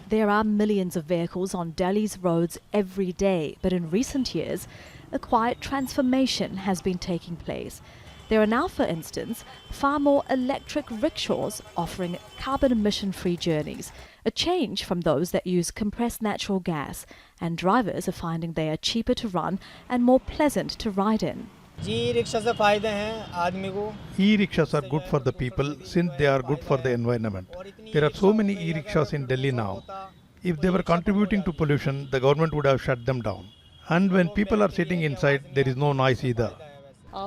There are millions of vehicles on Delhi's roads every day, but in recent years, a quiet transformation has been taking place. There are now, for instance, far more electric rickshaws offering carbon emission-free journeys, a change from those that use compressed natural gas, and drivers are finding they are cheaper to run and more pleasant to ride in. E-rickshaws are good for the people since they are good for the environment. There are so many e-rickshaws in Delhi now. If they were contributing to pollution, the government would have shut them down. And when people are sitting inside, there is no noise either.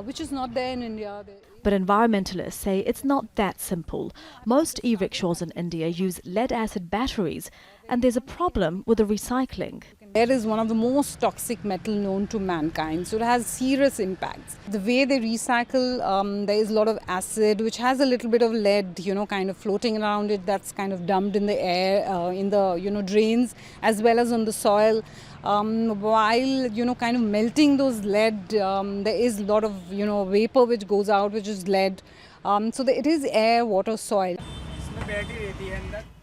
Which is not there in India. But environmentalists say it's not that simple. Most e-rickshaws in India use lead-acid batteries, and there's a problem with the recycling. Lead is one of the most toxic metal known to mankind, so it has serious impacts. The way they recycle, there is a lot of acid, which has a little bit of lead, kind of floating around it, that's kind of dumped in the air, in the, drains, as well as on the soil. While, kind of melting those lead, there is a lot of, vapor which goes out, which is lead. So it is air, water, soil.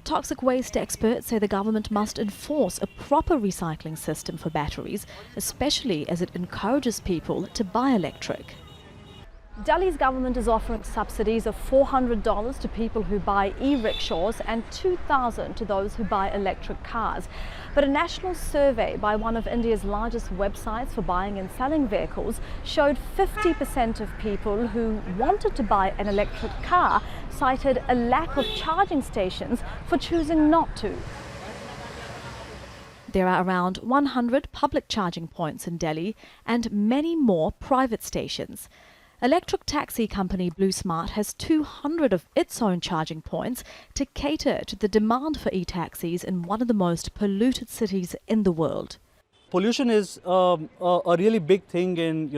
Toxic waste experts say the government must enforce a proper recycling system for batteries, especially as it encourages people to buy electric. Delhi's government is offering subsidies of $400 to people who buy e-rickshaws and $2,000 to those who buy electric cars. But a national survey by one of India's largest websites for buying and selling vehicles showed 50% of people who wanted to buy an electric car cited a lack of charging stations for choosing not to. There are around 100 public charging points in Delhi and many more private stations. Electric taxi company Blue Smart has 200 of its own charging points to cater to the demand for e-taxis in one of the most polluted cities in the world. Pollution is a really big thing in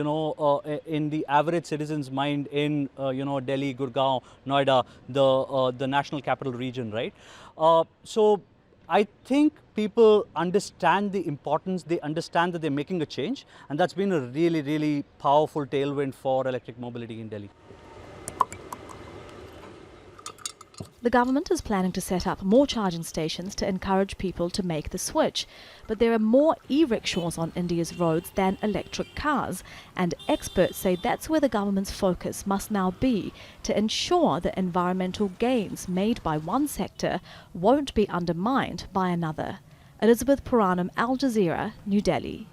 in the average citizen's mind in Delhi, Gurgaon, Noida, the national capital region, right? So I think people understand the importance, they understand that they're making a change, and that's been a really, really powerful tailwind for electric mobility in Delhi. The government is planning to set up more charging stations to encourage people to make the switch. But there are more e-rickshaws on India's roads than electric cars, and experts say that's where the government's focus must now be to ensure that environmental gains made by one sector won't be undermined by another. Elizabeth Puranam, Al Jazeera, New Delhi.